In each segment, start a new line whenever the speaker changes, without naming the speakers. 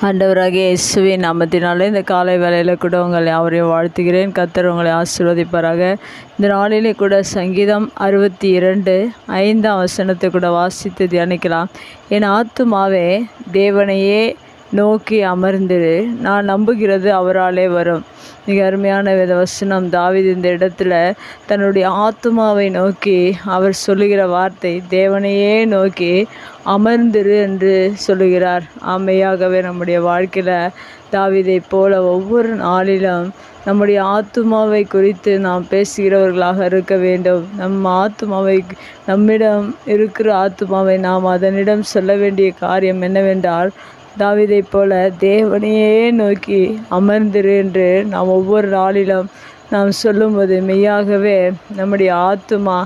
ஆண்டவராகிய இயேசுவின் நாமத்தினாலே இந்த காலை வேளையில் கூட உங்களை யாவரையும் வாழ்த்துகிறேன். கர்த்தர் உங்களை ஆசீர்வதிப்பாராக. இந்த நாளிலே கூட சங்கீதம் 62:5 கூட வாசித்து தியானிக்கலாம். என் ஆத்துமாவே தேவனையே நோக்கி அமர்ந்திரு, நான் நம்புகிறது அவராலே வரும். மிக அருமையான வேத வசனம். தாவீது இந்த இடத்துல தன்னுடைய ஆத்துமாவை நோக்கி அவர் சொல்லுகிற வார்த்தை, தேவனையே நோக்கி அமர்ந்திரு என்று சொல்லுகிறார். ஆமையாகவே நம்முடைய வாழ்க்கையில் தாவீதை போல ஒவ்வொரு நாளிலும் நம்முடைய ஆத்துமாவை குறித்து நாம் பேசுகிறவர்களாக இருக்க வேண்டும். நம்மிடம் இருக்கிற ஆத்துமாவை நாம் அதனிடம் சொல்ல வேண்டிய காரியம் என்னவென்றால், தாவீதை போல தேவனையே நோக்கி அமர்ந்திரு என்று நாம் ஒவ்வொரு நாளிலும் நாம் சொல்லும்போது மெய்யாகவே நம்முடைய ஆத்துமா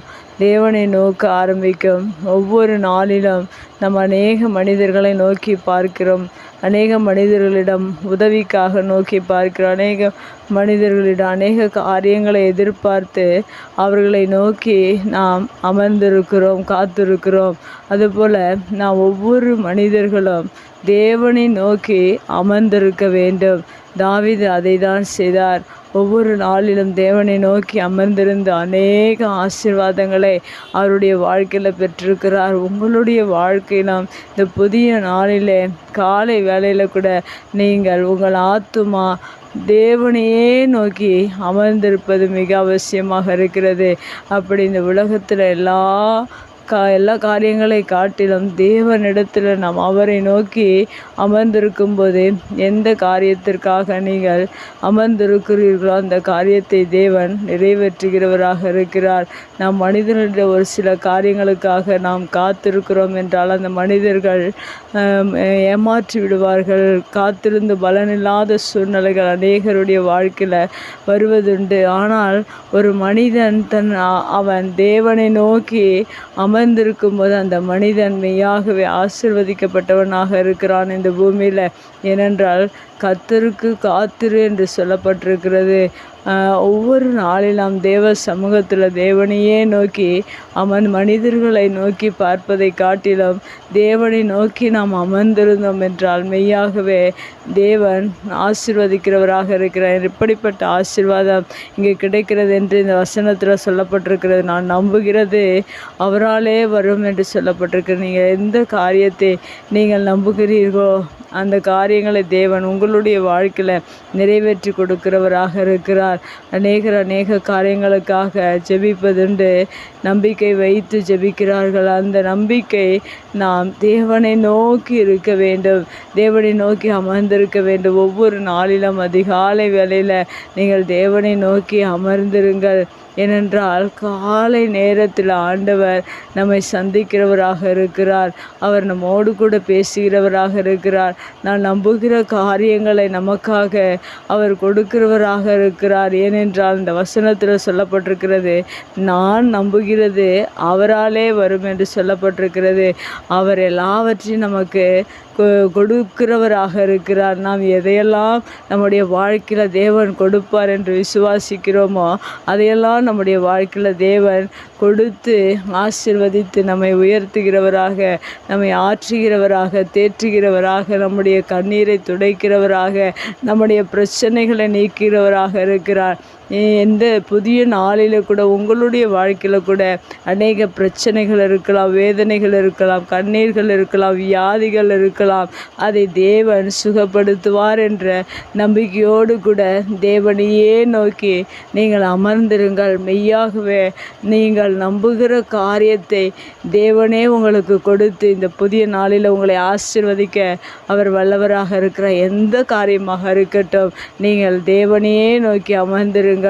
தேவனை நோக்க ஆரம்பிக்கும். ஒவ்வொரு நாளிலும் நம்ம அநேக மனிதர்களை நோக்கி பார்க்கிறோம், அநேக மனிதர்களிடம் உதவிக்காக நோக்கி பார்க்கிறோம், அநேக மனிதர்களிடம் அநேக காரியங்களை எதிர்பார்த்து அவர்களை நோக்கி நாம் அமர்ந்திருக்கிறோம், காத்திருக்கிறோம். அதுபோல் நாம் ஒவ்வொரு மனிதர்களும் தேவனை நோக்கி அமர்ந்திருக்க வேண்டும். தாவீது அதை தான் செய்தார். ஒவ்வொரு நாளிலும் தேவனை நோக்கி அமர்ந்திருந்து அநேக ஆசீர்வாதங்களை அவருடைய வாழ்க்கையில் பெற்றிருக்கிறார். உங்களுடைய வாழ்க்கையிலும் இந்த புதிய நாளிலே காலை வேளையில் கூட நீங்கள் உங்கள் ஆத்துமா தேவனையே நோக்கி அமர்ந்திருப்பது மிக அவசியமாக இருக்கிறது. அப்படி இந்த உலகத்தில் எல்லா காரியங்களை காட்டிலும் தேவனிடத்தில் நாம் அவரை நோக்கி அமர்ந்திருக்கும் போது எந்த காரியத்திற்காக நீங்கள் அமர்ந்திருக்கிறீர்களோ அந்த காரியத்தை தேவன் நிறைவேற்றுகிறவராக இருக்கிறார். நாம் மனிதர்களிடம் ஒரு சில காரியங்களுக்காக நாம் காத்திருக்கிறோம் என்றால் அந்த மனிதர்கள் ஏமாற்றி விடுவார்கள். காத்திருந்து பலனில்லாத சூழ்நிலைகள் அநேகருடைய வாழ்க்கையில் வருவதுண்டு. ஆனால் ஒரு மனிதன் அவன் தேவனை நோக்கி அமர்ந்திருக்கும் போது அந்த மனிதன் மெய்யாகவே ஆசீர்வதிக்கப்பட்டவனாக இருக்கிறான் இந்த பூமியில். ஏனென்றால் கர்த்தருக்கு காத்திரு என்று சொல்லப்பட்டிருக்கிறது. ஒவ்வொரு நாளிலும் தேவ சமூகத்தில் தேவனையே நோக்கி மனிதர்களை நோக்கி பார்ப்பதை காட்டிலும் தேவனை நோக்கி நாம் அமர்ந்திருந்தோம் என்றால் மெய்யாகவே தேவன் ஆசீர்வதிக்கிறவராக இருக்கிறார். இப்படிப்பட்ட ஆசீர்வாதம் இங்கே கிடைக்கிறது என்று இந்த வசனத்தில் சொல்லப்பட்டிருக்கிறது. நான் நம்புகிறது அவராலே வரும் என்று சொல்லப்பட்டிருக்கிறது. நீங்கள் எந்த காரியத்தை நீங்கள் நம்புகிறீர்களோ அந்த காரியங்களை தேவன் உங்களுடைய வாழ்க்கையில் நிறைவேற்றி கொடுக்கிறவராக இருக்கிறார். அநேக காரியங்களுக்காக ஜெபிப்பதுண்டு, நம்பிக்கை வைத்து ஜெபிக்கிறார்கள். அந்த நம்பிக்கை நாம் தேவனை நோக்கி இருக்க வேண்டும், தேவனை நோக்கி அமர்ந்திருக்க வேண்டும். ஒவ்வொரு நாளிலும் அதிகாலை வேளையில் நீங்கள் தேவனை நோக்கி அமர்ந்திருங்கள். ஏனென்றால் காலை நேரத்தில் ஆண்டவர் நம்மை சந்திக்கிறவராக இருக்கிறார். அவர் நம்மோடு கூட பேசுகிறவராக இருக்கிறார். நான் நம்புகிற காரியங்களை நமக்காக அவர் கொடுக்கிறவராக இருக்கிறார். ஏனென்றால் இந்த வசனத்தில் சொல்லப்பட்டிருக்கிறது, நான் நம்புகிறது அவராலே வரும் என்று சொல்லப்பட்டிருக்கிறது. அவர் எல்லாவற்றையும் நமக்கு கொடுக்கிறவராக இருக்கிறார். நாம் எதையெல்லாம் நம்முடைய வாழ்க்கையில் தேவன் கொடுப்பார் என்று விசுவாசிக்கிறோமோ அதையெல்லாம் நம்முடைய வாழ்க்கையில் தேவன் கொடுத்து ஆசீர்வதித்து நம்மை உயர்த்துகிறவராக, நம்மை ஆற்றுகிறவராக, தேற்றுகிறவராக, நம்முடைய கண்ணீரை துடைக்கிறவராக, நம்முடைய பிரச்சனைகளை நீக்கிறவராக இருக்கிறார். எந்த புதிய நாளில் கூட உங்களுடைய வாழ்க்கையில் கூட அநேக பிரச்சனைகள் இருக்கலாம், வேதனைகள் இருக்கலாம், கண்ணீர்கள் இருக்கலாம், வியாதிகள் இருக்கலாம். அதை தேவன் சுகப்படுத்துவார் என்ற நம்பிக்கையோடு கூட தேவனையே நோக்கி நீங்கள் அமர்ந்திருங்கள். மெய்யாகவே நீங்கள் நம்புகிற காரியத்தை தேவனே உங்களுக்கு கொடுத்து இந்த புதிய நாளில் உங்களை ஆசீர்வதிக்க அவர் வல்லவராக இருக்கிறார். எந்த காரியமாக இருக்கட்டும், நீங்கள் தேவனையே நோக்கி அமர்ந்திருங்கள்.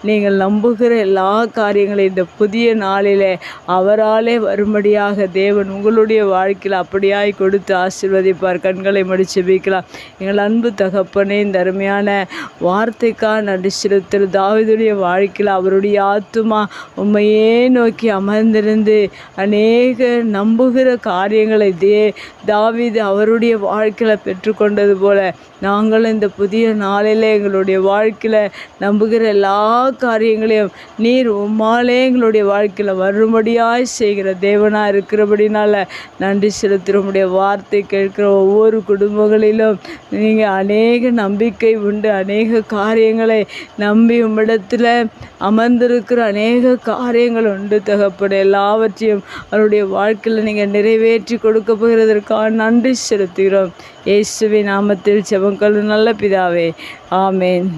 நீங்கள் நம்புகிற எல்லா காரியங்களையும் இந்த புதிய நாளிலே அவராலே வரும்படியாக தேவன் உங்களுடைய வாழ்க்கையில் அப்படியாய் கொடுத்து ஆசீர்வதிப்பார். கண்களை முடிச்சு ஜெபிக்கலாம். எங்கள் அன்பு தகப்பனே, இந்த அருமையான வார்த்தைக்காக நன்றி செலுத்துகிற தாவீதுடைய வாழ்க்கையில் அவருடைய ஆத்துமா உம்மையே நோக்கி அமர்ந்திருந்து அநேக நம்புகிற காரியங்களை தாவீது அவருடைய வாழ்க்கையில் பெற்றுக்கொண்டது போல நாங்கள் இந்த புதிய நாளில் எங்களுடைய வாழ்க்கையில் நம்புகிற எல்லா காரியங்களையும் நீர் உம்மாலே எங்களுடைய வாழ்க்கையில் வரும்படியாய் செய்கிற தேவனாக இருக்கிறபடினால நன்றி செலுத்துகிற உம்முடைய வார்த்தை கேட்கிற ஒவ்வொரு குடும்பங்களிலும் நீங்கள் அநேக நம்பிக்கை உண்டு, அநேக காரியங்களை நம்பி உம்மிடத்தில் அமர்ந்திருக்கிற அநேக காரியங்கள் உண்டு தகப்பனே. எல்லாவற்றையும் அவருடைய வாழ்க்கையில் நீங்கள் நிறைவேற்றி கொடுக்க போகிறதற்காக நன்றி செலுத்துகிறோம். இயேசுவின் நாமத்தில் ஜெபங்கள் நல்ல பிதாவே, ஆமேன்.